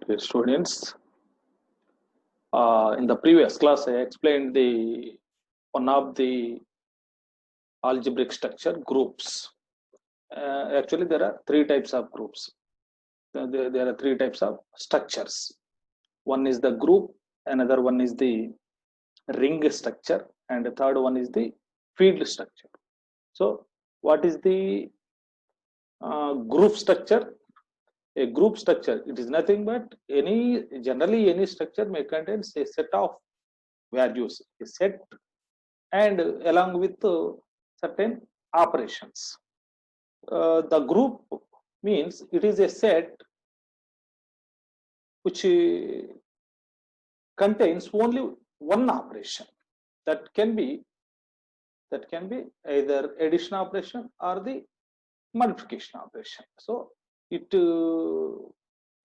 Dear students, in the previous class I explained the one of the algebraic structure groups. Actually, there are three types of groups. There are three types of structures. One is the group, another one is the ring structure, and the third one is the field structure. So, what is the group structure? A group structure, it is nothing but generally any structure may contain a set of values, a set, and along with certain operations. The group means it is a set which contains only one operation that can be either addition operation or the multiplication operation. So it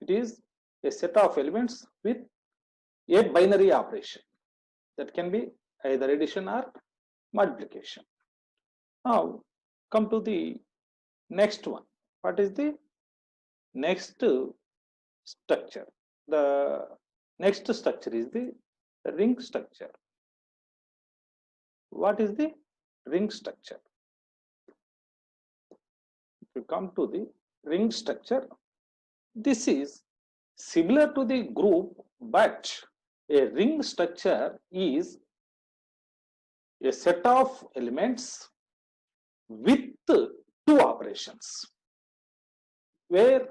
is a set of elements with a binary operation that can be either addition or multiplication. Now come to the next one. What is the next structure? The next structure is the ring structure. What is the ring structure? If you come to the ring structure, this is similar to the group, but a ring structure is a set of elements with two operations, where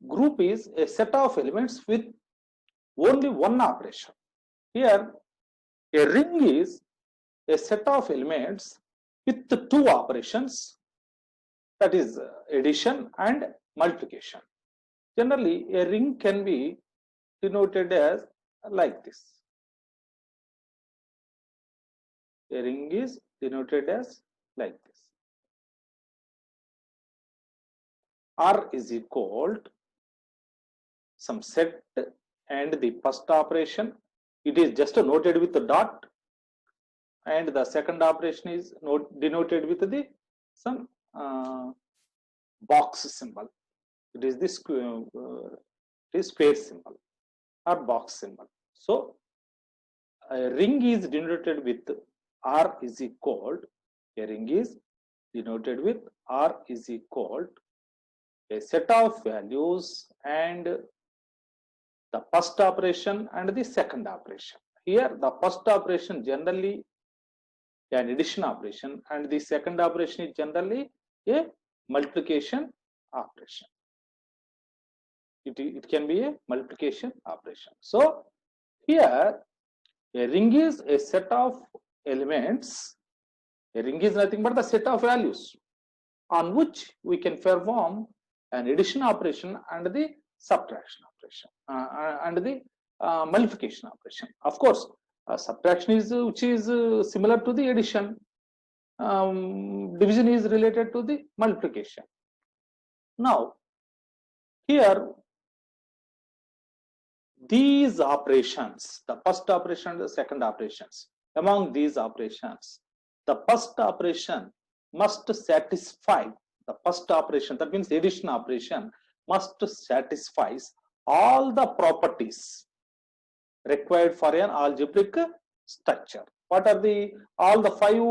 group is a set of elements with only one operation. Here, a ring is a set of elements with two operations, that is addition and multiplication. Generally, a ring can be denoted as like this. A ring is denoted as like this. R is equal to some set and the first operation. It is just noted with the dot, and the second operation is denoted with the some box symbol. It is this square symbol or box symbol. So a ring is denoted with R is equal. A ring is denoted with R is equal to a set of values and the first operation and the second operation. Here the first operation generally an addition operation, and the second operation is generally a multiplication operation. It can be a multiplication operation. So here a ring is a set of elements. A ring is nothing but the set of values on which we can perform an addition operation and the subtraction operation and the multiplication operation. Of course, subtraction is which is similar to the addition. Division is related to the multiplication. Now, here these operations, the first operation and the second operations, among these operations, the first operation must satisfy the first operation, that means addition operation must satisfy all the properties required for an algebraic structure. What are all the five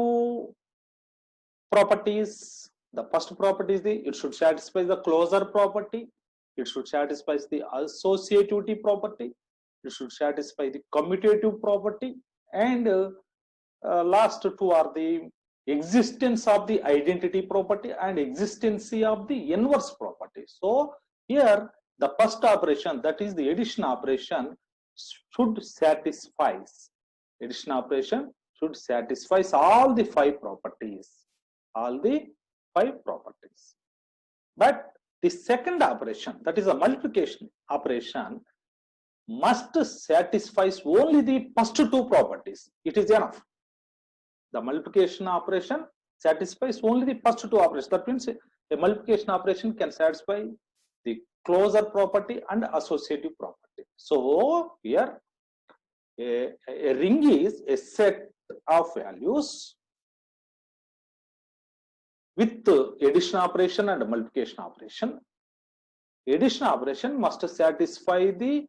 properties? The first property is it should satisfy the closure property, it should satisfy the associativity property, it should satisfy the commutative property, and last two are the existence of the identity property and existence of the inverse property. So here the first operation, that is the addition operation, should satisfy. Addition operation should satisfy all the five properties. All the five properties. But the second operation, that is a multiplication operation, must satisfy only the first two properties. It is enough. The multiplication operation satisfies only the first two operations. That means a multiplication operation can satisfy the closure property and associative property. So here a ring is a set of values with addition operation and multiplication operation, addition operation must satisfy the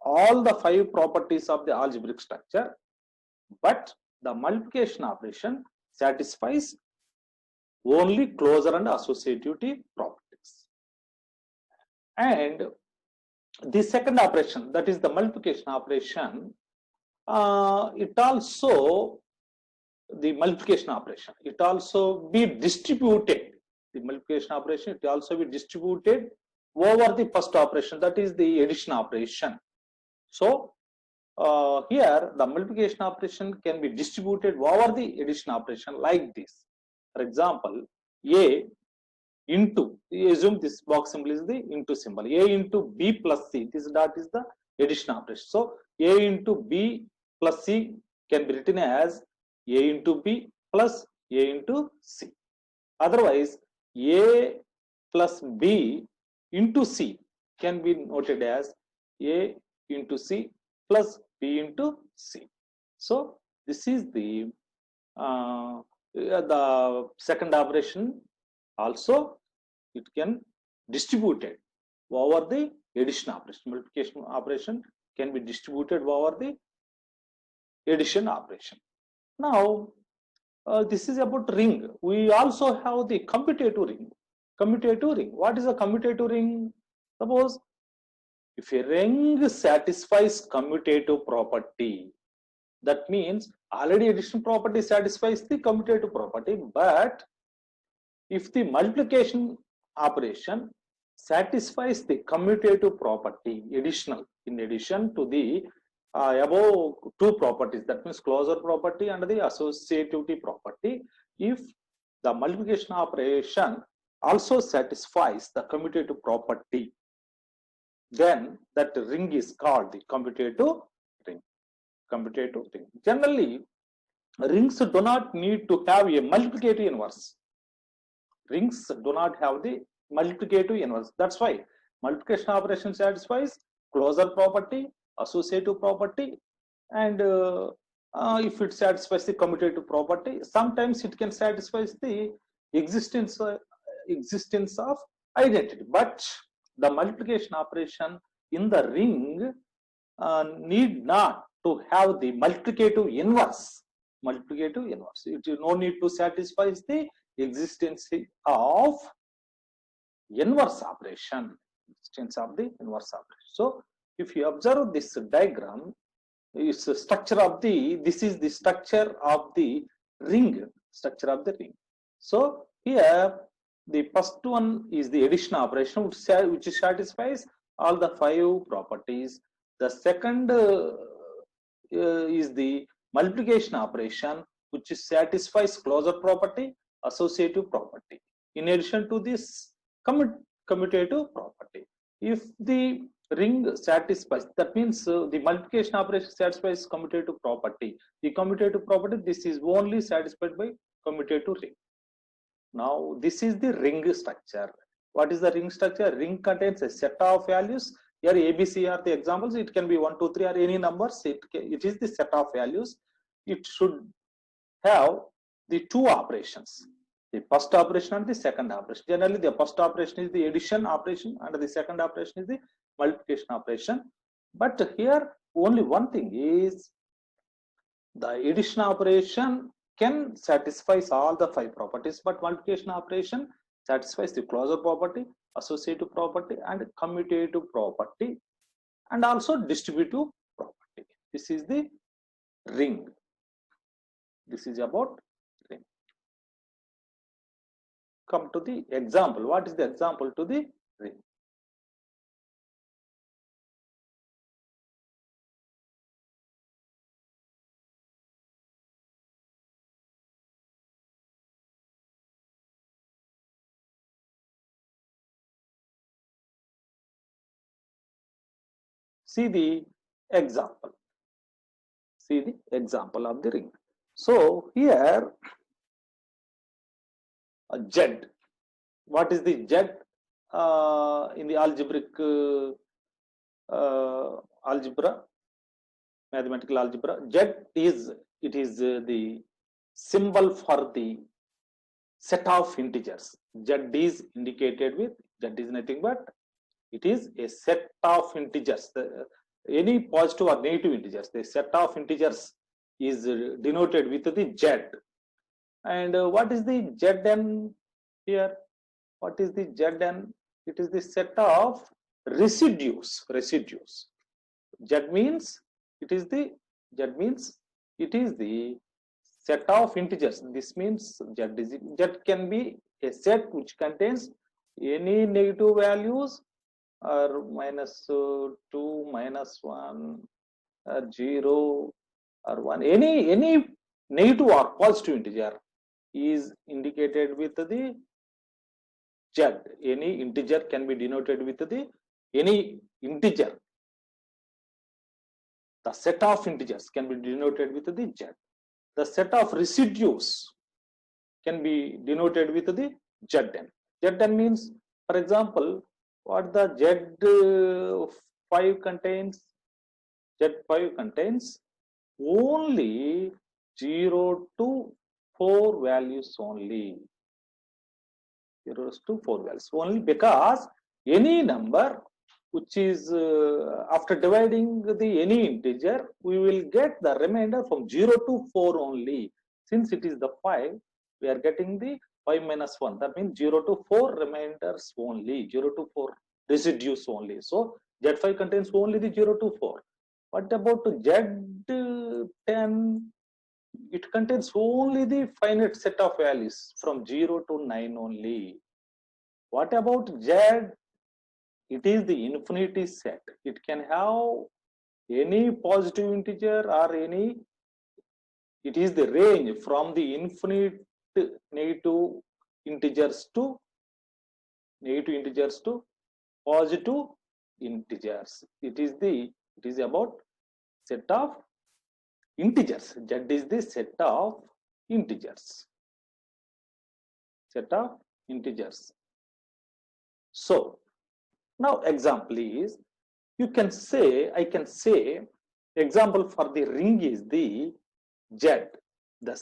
all the 5 properties of the algebraic structure, but the multiplication operation satisfies only closure and associativity properties. And the second operation, that is the multiplication operation, it also the multiplication operation, it also be distributed. The multiplication operation, it also be distributed over the first operation, that is the addition operation. So here the multiplication operation can be distributed over the addition operation like this. For example, A into, assume this box symbol is the into symbol, A into B plus C, this dot is the addition operation. So A into B plus C can be written as A into B plus A into C. Otherwise, A plus B into C can be noted as A into C plus B into C. So this is the second operation. Also, it can distributed over the addition operation. Multiplication operation can be distributed over the addition operation. Now, this is about ring. We also have the commutative ring. Commutative ring. What is a commutative ring? Suppose if a ring satisfies commutative property, that means already addition property satisfies the commutative property, but if the multiplication operation satisfies the commutative property additional, in addition to the above 2 properties, that means closure property and the associativity property, if the multiplication operation also satisfies the commutative property, then that ring is called the commutative ring. Commutative ring. Generally, rings do not need to have a multiplicative inverse. Rings do not have the multiplicative inverse. That's why multiplication operation satisfies closure property, associative property, and if it satisfies the commutative property, sometimes it can satisfy the existence of identity. But the multiplication operation in the ring need not to have the multiplicative inverse. Multiplicative inverse. It is no need to satisfy the existence of inverse operation. Existence of the inverse operation. So, if you observe this diagram, it's a structure of the, this is the structure of the ring, structure of the ring. So here the first one is the addition operation, which satisfies all the 5 properties. The second is the multiplication operation, which satisfies closure property, associative property, in addition to this commutative property. If the ring satisfies, that means the multiplication operation satisfies commutative property. The commutative property, this is only satisfied by commutative ring. Now this is the ring structure. What is the ring structure? Ring contains a set of values. Here ABC are the examples. It can be 1, 2, 3 or any numbers. It is the set of values. It should have the 2 operations, the first operation and the second operation. Generally, the first operation is the addition operation and the second operation is the multiplication operation. But here only one thing is the addition operation can satisfy all the 5 properties, but multiplication operation satisfies the closure property, associative property and commutative property, and also distributive property. This is the ring. This is about ring. Come to the example. What is the example to the ring? See the example. See the example of the ring. So here a Z. What is the Z in the algebraic algebra, mathematical algebra? Z is, it is the symbol for the set of integers. Z is indicated with, Z is nothing but It is a set of integers. Any positive or negative integers, the set of integers is denoted with the Z. And what is the Zn here? What is the Zn? It is the set of residues. Z means it is the set of integers. This means Z can be a set which contains any negative values or -2, -1, or 0 or 1. Any negative or positive integer is indicated with the Z. Any integer can be denoted with any integer. The set of integers can be denoted with the Z. The set of residues can be denoted with the Zn. Zn means, for example, what the Z5 contains? Z5 contains only 0 to 4 values only. 0 to 4 values only, because any number which is after dividing the any integer, we will get the remainder from 0 to 4 only. Since it is the 5, we are getting the 5 minus 1. That means 0 to 4 remainders only, 0 to 4 residues only. So Z5 contains only the 0 to 4. What about Z10? It contains only the finite set of values from 0 to 9 only. What about Z? It is the infinity set. It can have any positive integer or any. It is the range from the infinite negative integers to positive integers. It is about set of integers. Z is the set of integers. So now example is, I can say example for the ring is the Z. The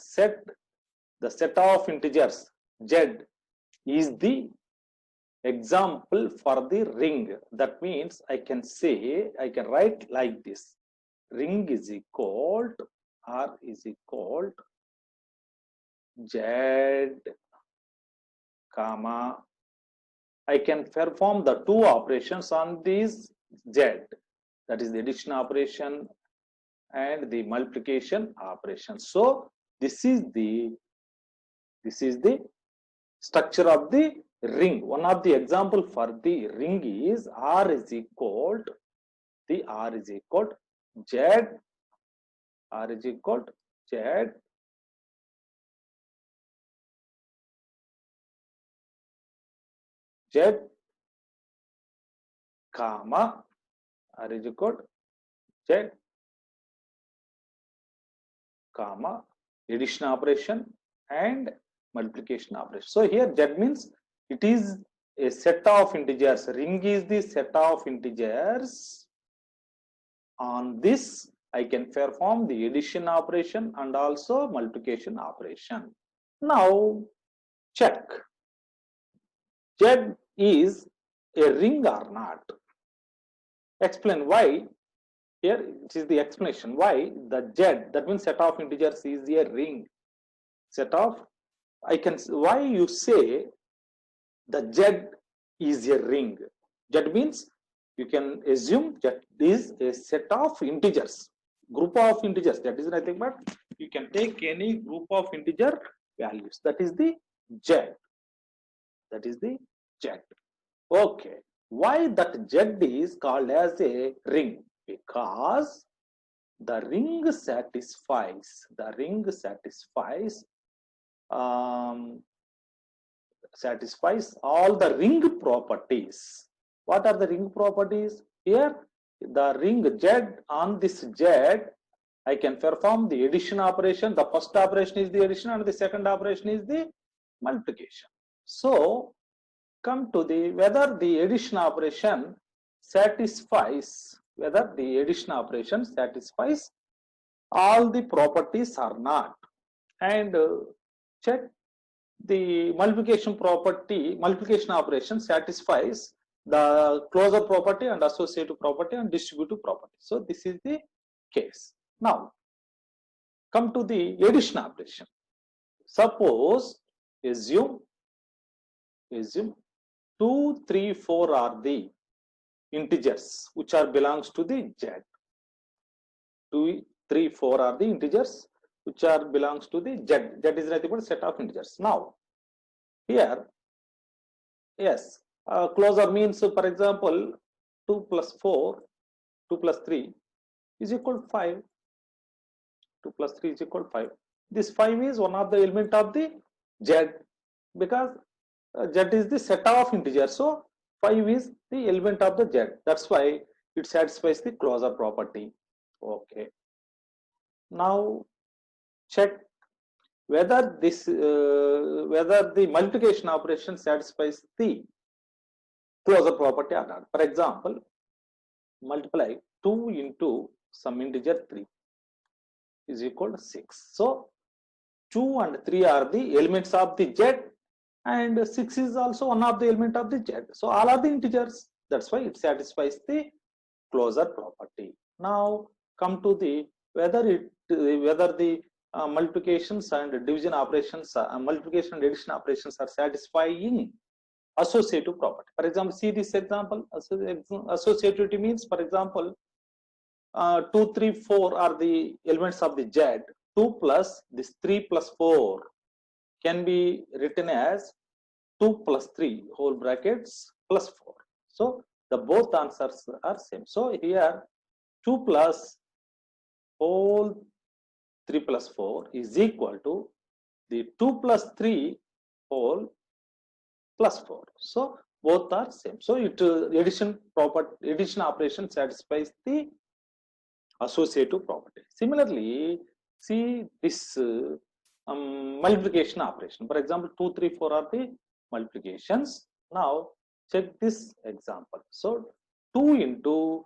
set of integers Z is the example for the ring. That means I can write like this: ring is equal to R is equal to Z, comma. I can perform the two operations on this Z, that is the addition operation and the multiplication operation. So this is the structure of the ring. One of the example for the ring is R is equal to Z, R is equal to Z, Z, comma, R is equal to Z, comma, addition operation and multiplication operation. So here Z means it is a set of integers. Ring is the set of integers. On this, I can perform the addition operation and also multiplication operation. Now check. Z is a ring or not? Explain why. Here it is the explanation why the Z, that means set of integers, is a ring. Set of, why you say the Z is a ring? Z means you can assume that is a set of integers, group of integers. That is nothing but you can take any group of integer values. That is the Z. Okay. Why that Z is called as a ring? Because the ring satisfies all the ring properties. What are the ring properties? Here the ring Z, on this Z I can perform the addition operation. The first operation is the addition and the second operation is the multiplication. So come to the whether the addition operation satisfies all the properties or not, and check the multiplication operation satisfies the closure property and associative property and distributive property. So this is the case. Now come to the addition operation. Suppose assume 2, 3, 4 are the integers which are belongs to the Z. 2, 3, 4 are the integers which are belongs to the Z. Z is nothing but set of integers. Now here, yes, closure means, for example, 2 plus 4, 2 plus 3 is equal to 5. 2 plus 3 is equal to 5. This 5 is one of the element of the Z, because Z is the set of integers. So 5 is the element of the Z. That's why it satisfies the closure property. Okay. Now check whether this whether the multiplication operation satisfies the closure property or not. For example, multiply 2 into some integer 3 is equal to 6. So 2 and 3 are the elements of the Z, and 6 is also one of the element of the Z. So all are the integers. That's why it satisfies the closure property. Now come to the whether the multiplications and division operations, multiplication and addition operations are satisfying associative property. For example, see this example. Associativity means, for example, 2, 3, 4 are the elements of the Z. 2 plus this 3 plus 4 can be written as 2 plus 3 whole brackets plus 4. So the both answers are same. So here 2 plus whole 3 plus 4 is equal to the 2 plus 3 whole plus 4. So both are same. So it addition operation satisfies the associative property. Similarly, see this multiplication operation. For example, 2, 3, 4 are the multiplications. Now check this example. So 2 into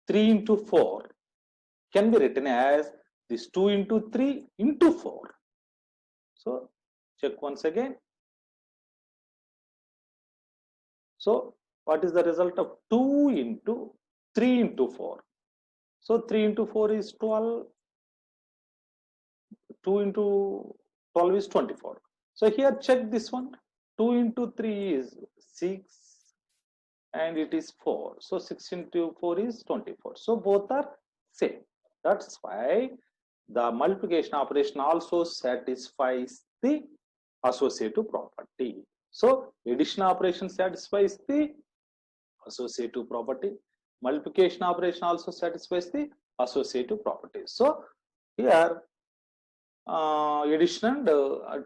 3 into 4 can be written as this 2 into 3 into 4. So check once again. So what is the result of 2 into 3 into 4? So 3 into 4 is 12. 2 into 12 is 24. So here check this one. 2 into 3 is 6 and it is 4. So 6 into 4 is 24. So both are same. That's why the multiplication operation also satisfies the associative property. So addition operation satisfies the associative property. Multiplication operation also satisfies the associative property. So here addition and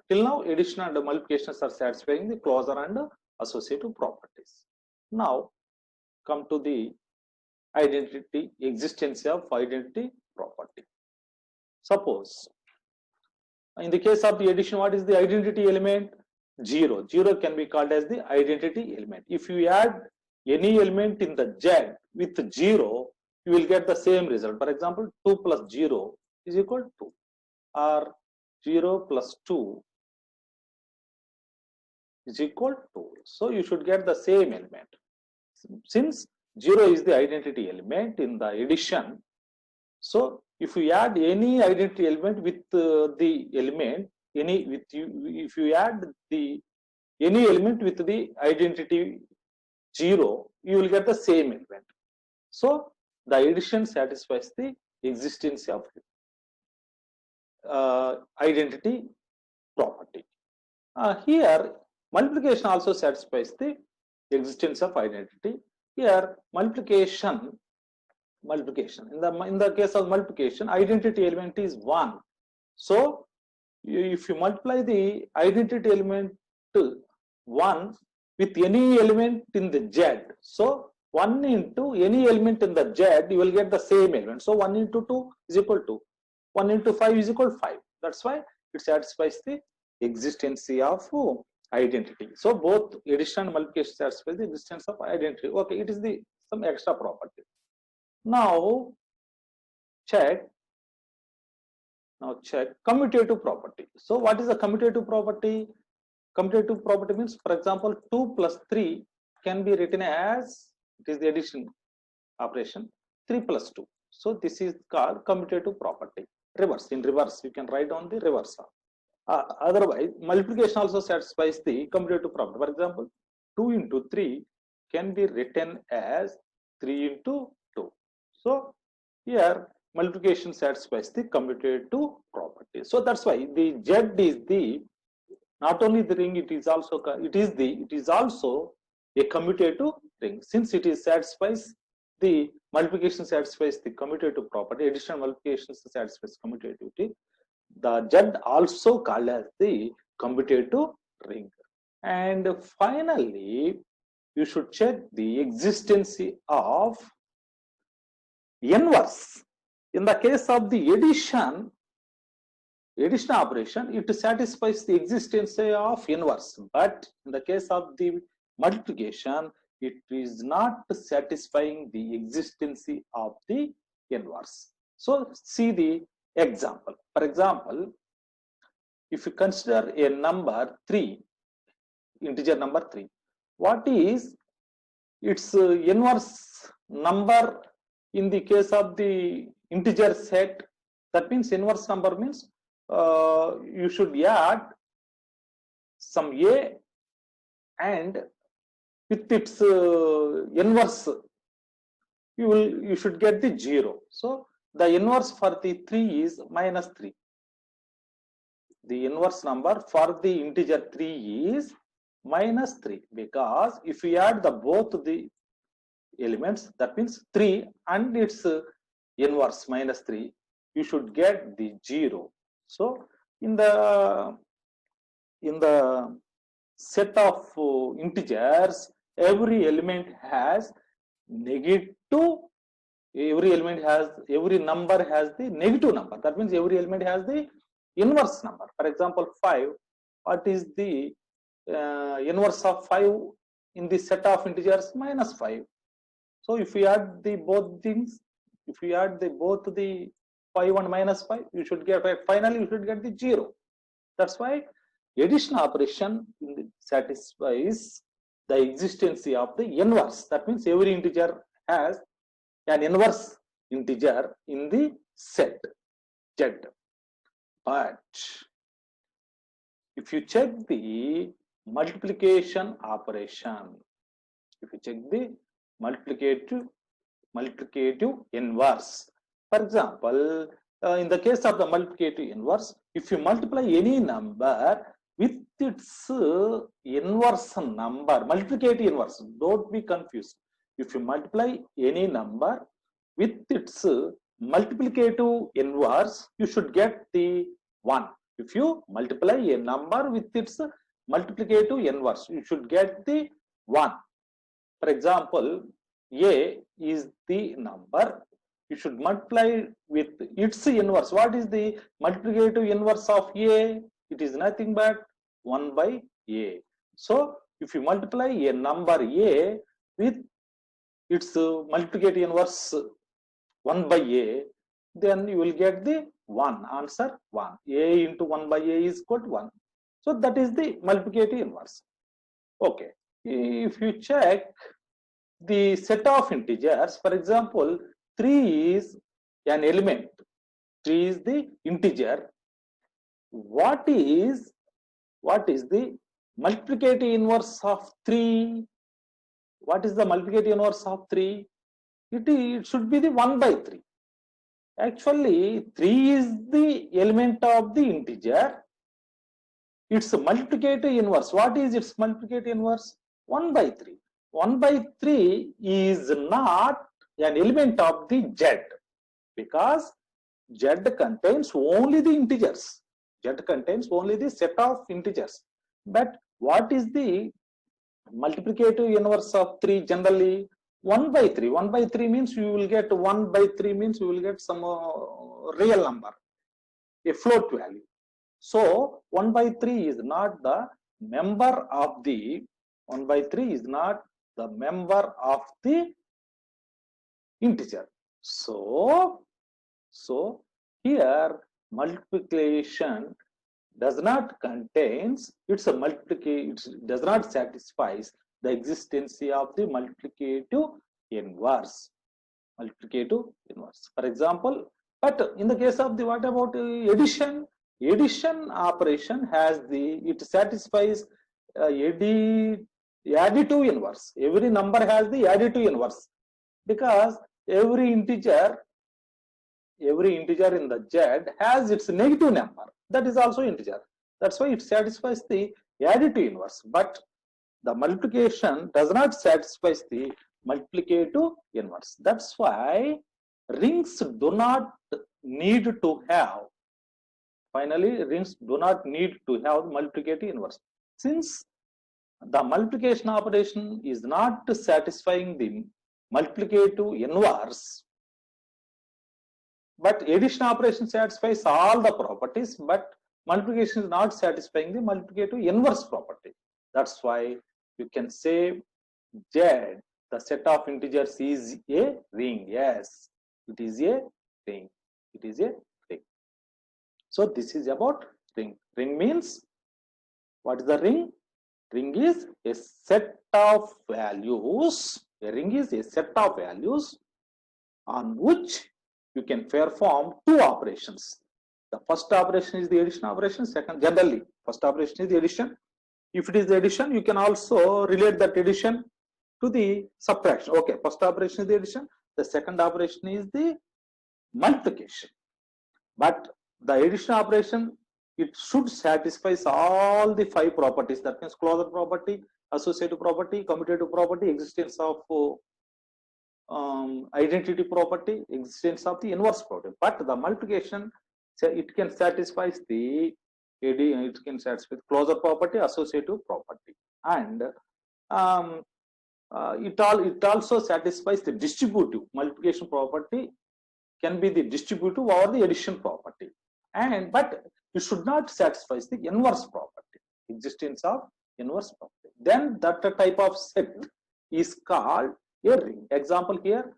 till now addition and multiplications are satisfying the closure and associative properties. Now come to the identity, existence of identity property. Suppose in the case of the addition, what is the identity element? 0. 0 can be called as the identity element. If you add any element in the Z with 0, you will get the same result. For example, 2 plus 0 is equal to 2, or 0 plus 2 is equal to 2. So you should get the same element. Since 0 is the identity element in the addition, so if you add any identity element with the element, if you add any element with the identity 0, you will get the same element. So the addition satisfies the existence of identity property. Here multiplication also satisfies the existence of identity. Here multiplication in the case of multiplication, identity element is 1. So if you multiply the identity element 1 with any element in the Z, so 1 into any element in the Z, you will get the same element. So 1 into 2 is equal to 1 into 5 is equal to 5. That's why it satisfies the existence of identity. So both addition and multiplication satisfies the existence of identity. Okay, it is the some extra property. Now check commutative property. So what is the commutative property? Commutative property means, for example, 2 plus 3 can be written as, it is the addition operation, 3 plus 2. So this is called commutative property. Reverse, in reverse, you can write down the reverse. Otherwise, multiplication also satisfies the commutative property. For example, 2 into 3 can be written as 3 into 2. So here multiplication satisfies the commutative property. So that's why the Z is the, not only the ring, it is also a commutative ring, since it is satisfies the multiplication satisfies the commutative property, additional multiplication satisfies commutativity. The Z also called as the commutative ring. And finally, you should check the existence of inverse. In the case of the addition operation, it satisfies the existence of inverse, but in the case of the multiplication, it is not satisfying the existence of the inverse. So see the example. For example, if you consider a number 3, integer number 3, what is its inverse number in the case of the integer set? That means inverse number means you should add some a, and with its inverse you should get the 0. So the inverse for the 3 is minus 3. The inverse number for the integer 3 is minus 3, because if we add the both the elements, that means 3 and its inverse minus 3, you should get the 0. So in the set of integers, every element has negative, every number has the negative number. That means every element has the inverse number. For example, 5, what is the inverse of 5 in the set of integers? Minus 5. So if we add the both things, if we add the both the 5 and minus 5, you should get, finally you should get the 0. That's why addition operation satisfies the existence of the inverse. That means every integer has an inverse integer in the set Z. But if you check the multiplication operation, if you check the multiplicative inverse, for example, in the case of the multiplicative inverse, if you multiply any number with its inverse number, multiplicative inverse, don't be confused. If you multiply any number with its multiplicative inverse, you should get the 1. If you multiply a number with its multiplicative inverse, you should get the 1. For example, a is the number, you should multiply with its inverse. What is the multiplicative inverse of a? It is nothing but 1 by a. So if you multiply a number a with its multiplicative inverse 1 by a, then you will get the 1. Answer 1. A into 1 by a is equal to 1. So that is the multiplicative inverse. Okay. If you check the set of integers, for example, 3 is an element, 3 is the integer. What is the multiplicative inverse of 3? What is the multiplicative inverse of 3? It should be the 1 by 3. Actually, 3 is the element of the integer. Its multiplicative inverse, what is its multiplicative inverse? 1 by 3. 1 by 3 is not an element of the Z, because Z contains only the integers. Z contains only the set of integers. But what is the multiplicative inverse of 3 generally? 1 by 3. 1 by 3 means you will get 1 by 3 means you will get some real number, a float value. So 1 by 3 is not the member of the 1 by 3 is not the member of the integer. So here multiplication does not contains, it's a multiplication, it does not satisfies the existence of the multiplicative inverse. Multiplicative inverse. For example, but in the case of the what about addition? Addition operation has it satisfies additive inverse. Every number has the additive inverse because every integer in the Z has its negative number. That is also integer. That's why it satisfies the additive inverse. But the multiplication does not satisfy the multiplicative inverse. That's why rings do not need to have. Finally, rings do not need to have multiplicative inverse. Since the multiplication operation is not satisfying the multiplicative inverse, but addition operation satisfies all the properties, but multiplication is not satisfying the multiplicative inverse property. That's why you can say Z, the set of integers, is a ring. Yes, it is a ring. It is a ring. So this is about ring. Ring means, what is the ring? Ring is a set of values. A ring is a set of values on which you can perform two operations. The first operation is the addition operation. Second, generally, first operation is the addition. If it is the addition, you can also relate that addition to the subtraction. Okay, first operation is the addition. The second operation is the multiplication. But the addition operation, it should satisfy all the five properties. That means closure property, associative property, commutative property, existence of identity property, existence of the inverse property. But the multiplication, it can satisfy the closure property, associative property, and it also satisfies the distributive. Multiplication property can be the distributive or the addition property, but it should not satisfy the inverse property, existence of inverse property. Then that type of set is called a ring. Example here,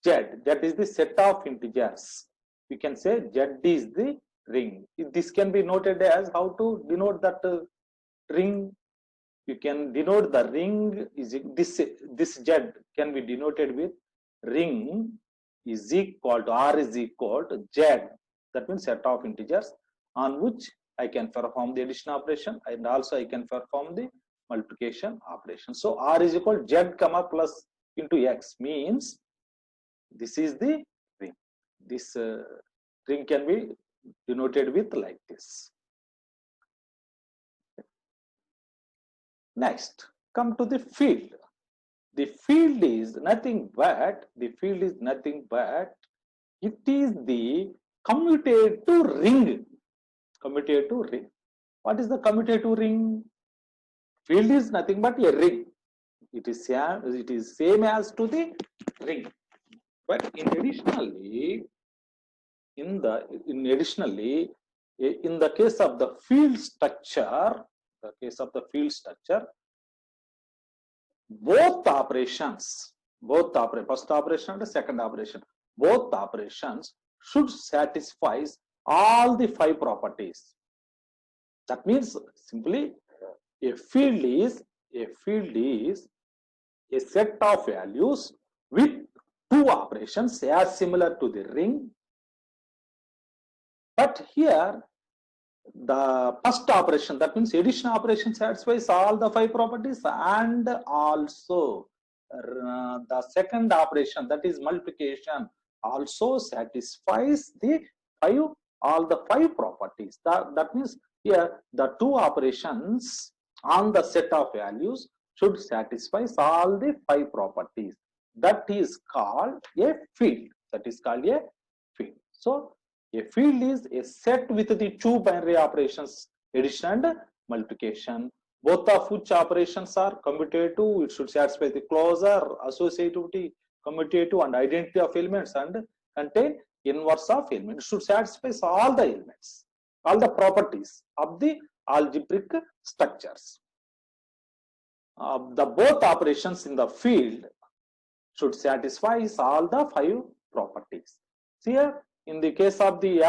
Z, that is the set of integers. We can say Z is the ring. This can be noted as, how to denote that ring? You can denote the ring is this Z can be denoted with ring is equal to R is equal to Z. That means set of integers on which I can perform the addition operation, and also I can perform the multiplication operation. So R is equal to Z comma plus into X means this is the ring. This ring can be denoted with like this. Next, come to the field. The field is nothing but it is the commutative ring. Commutative ring. What is the commutative ring? Field is nothing but a ring. It is same as to the ring. But additionally, in the case of the field structure, both operations, first operation and second operation, both operations should satisfy all the five properties. That means simply a field is a set of values with two operations as similar to the ring. But here the first operation, that means addition operation, satisfies all the five properties, and also the second operation, that is multiplication, also satisfies all the five properties. That means here the two operations on the set of values should satisfy all the five properties. That is called a field. So a field is a set with the two binary operations, addition and multiplication, both of which operations are commutative. It should satisfy the closure, associativity, commutative, and identity of elements, and contain inverse of elements. It should satisfy all the elements, all the properties of the algebraic structures. The both operations in the field should satisfy all the five properties. See here, in the case of the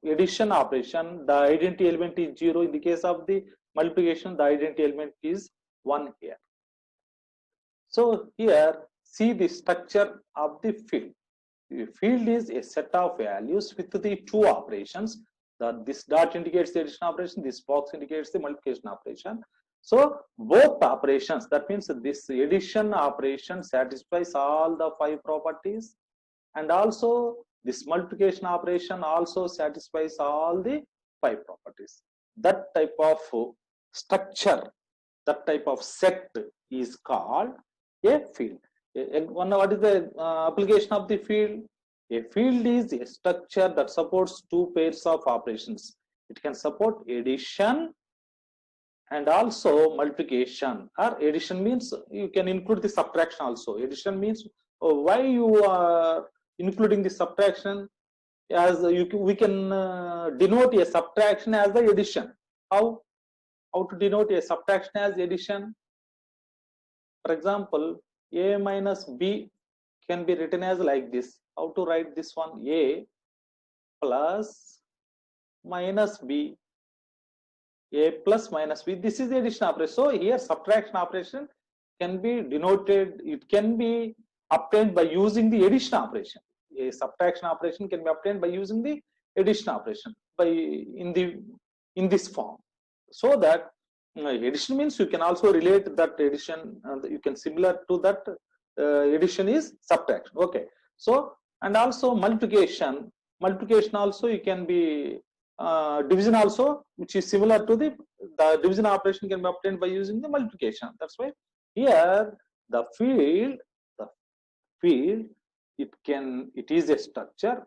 addition operation, the identity element is 0. In the case of the multiplication, the identity element is 1 here. So here, see the structure of the field. The field is a set of values with the two operations. This dot indicates the addition operation, this box indicates the multiplication operation. So both operations, that means this addition operation satisfies all the 5 properties, and also this multiplication operation also satisfies all the 5 properties. That type of structure, that type of set is called a field. What is the application of the field? A field is a structure that supports 2 pairs of operations. It can support addition and also multiplication. Or addition means you can include the subtraction also. Addition means why you are including the subtraction, as we can denote a subtraction as the addition. How to denote a subtraction as addition? For example, a minus b can be written as like this. How to write this one? A plus minus b, a plus minus b. This is the addition operation. So here subtraction operation can be denoted, it can be obtained by using the addition operation. A subtraction operation can be obtained by using the addition operation by in this form. So that addition means you can also relate that addition, you can similar to that addition is subtraction. Okay. So and also multiplication also you can be division also, which is similar to the division operation can be obtained by using the multiplication. That's why here the field it is a structure.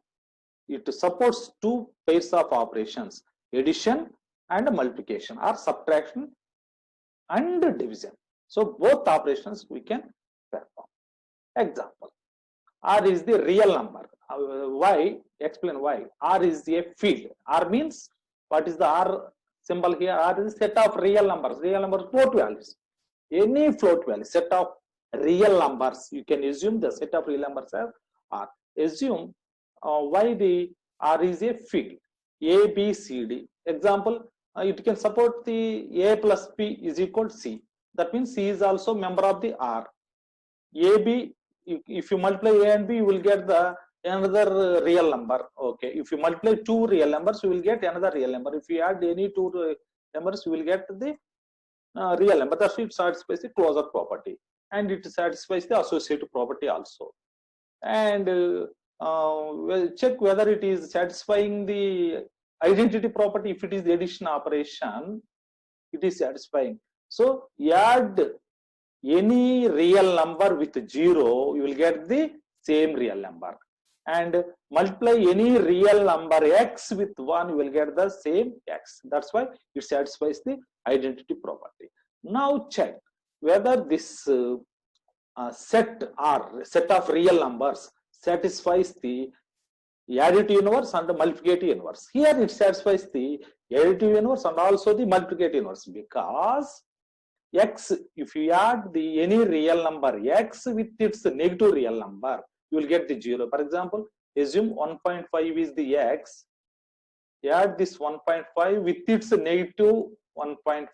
It supports 2 pairs of operations, addition and multiplication, or subtraction and division. So both operations we can perform. Example, R is the real number. Why? Explain why. R is a field. R means, what is the R symbol here? R is a set of real numbers. Real numbers, float values. Any float value, set of real numbers. You can assume the set of real numbers as R. Assume why the R is a field. A, B, C, D. Example, it can support the A plus B is equal to C. That means C is also member of the R. A, B, if you multiply A and B, you will get the another real number. Okay. If you multiply 2 real numbers, you will get another real number. If you add any 2 numbers, you will get the real number. That's why it satisfies the closure property, and it satisfies the associative property also. And we'll check whether it is satisfying the identity property. If it is the addition operation, it is satisfying. So add any real number with 0, you will get the same real number, and multiply any real number x with 1, you will get the same x. That's why it satisfies the identity property. Now check whether this set of real numbers satisfies the additive inverse and the multiplicative inverse. Here it satisfies the additive inverse and also the multiplicative inverse, because x, if you add the any real number x with its negative real number, you will get the 0. For example, assume 1.5 is the x, add this 1.5 with its negative 1.5.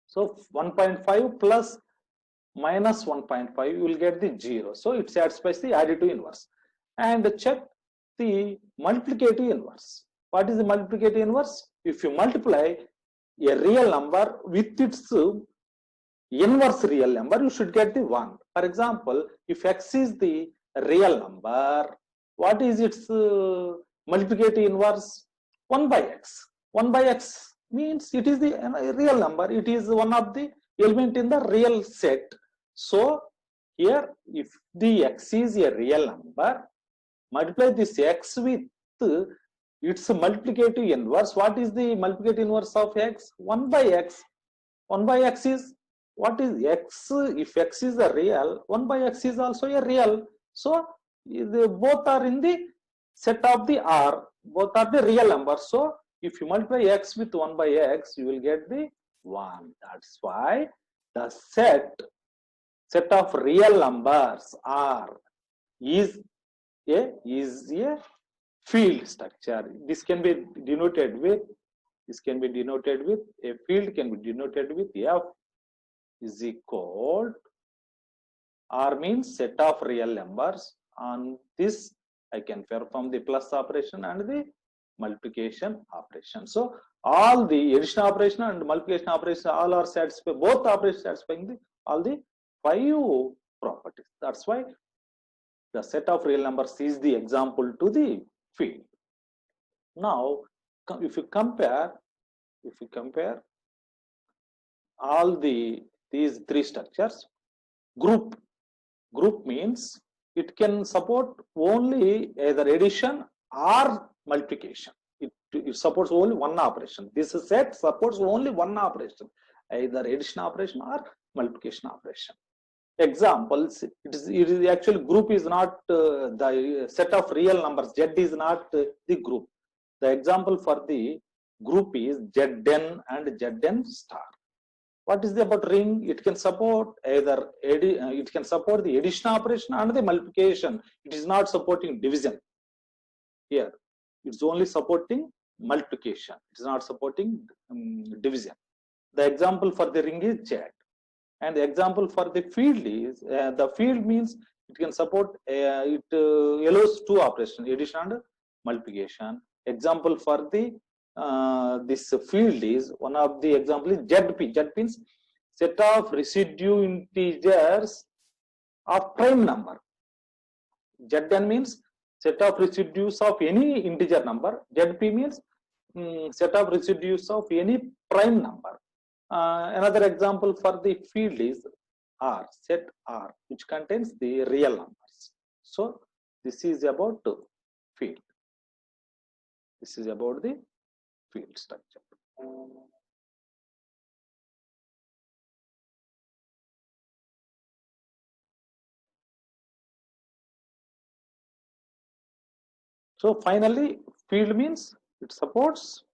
So 1.5 plus minus 1.5, you will get the 0. So it satisfies the additive inverse. And check the multiplicative inverse. What is the multiplicative inverse? If you multiply a real number with its inverse real number, you should get the 1. For example, if x is the real number, what is its multiplicative inverse? 1 by x. 1 by x means it is the real number. It is one of the element in the real set. So here, if the x is a real number, multiply this x with its multiplicative inverse. What is the multiplicative inverse of x? 1 by x. 1 by x is, what is x? If x is a real, 1 by x is also a real. So both are in the set of the R. Both are the real numbers. So if you multiply x with 1 by x, you will get the 1. That's why the set of real numbers R is a field structure. This can be denoted with, a field can be denoted with F is equal R means set of real numbers. On this, I can perform the plus operation and the multiplication operation. So all the addition operation and multiplication operation all are satisfied, both operations satisfying the all the 5 properties. That's why the set of real numbers is the example to the field. Now, if you compare all these 3 structures, group means it can support only either addition or multiplication. It supports only one operation. This set supports only one operation, either addition operation or multiplication operation. Examples, it is actually group is not the set of real numbers. Z is not the group. The example for the group is Zn and Zn star. What is the about ring? It can support either it can support the addition operation and the multiplication. It is not supporting division. Here, it's only supporting multiplication. It is not supporting division. The example for the ring is Z. And the example for the field is the field means it can support it allows 2 operations, addition and multiplication. Example for the this field is one of the example is ZP. ZP means set of residue integers of prime number. Zn means set of residues of any integer number. ZP means set of residues of any prime number. Another example for the field is R, set R, which contains the real numbers. So this is about field. This is about the field structure. So finally, field means it supports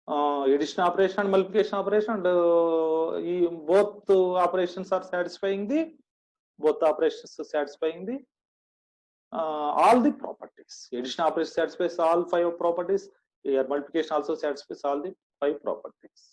addition operation and multiplication operation, and both operations are satisfying the all the properties. Addition operation satisfies all 5 properties. Here multiplication also satisfies all the 5 properties.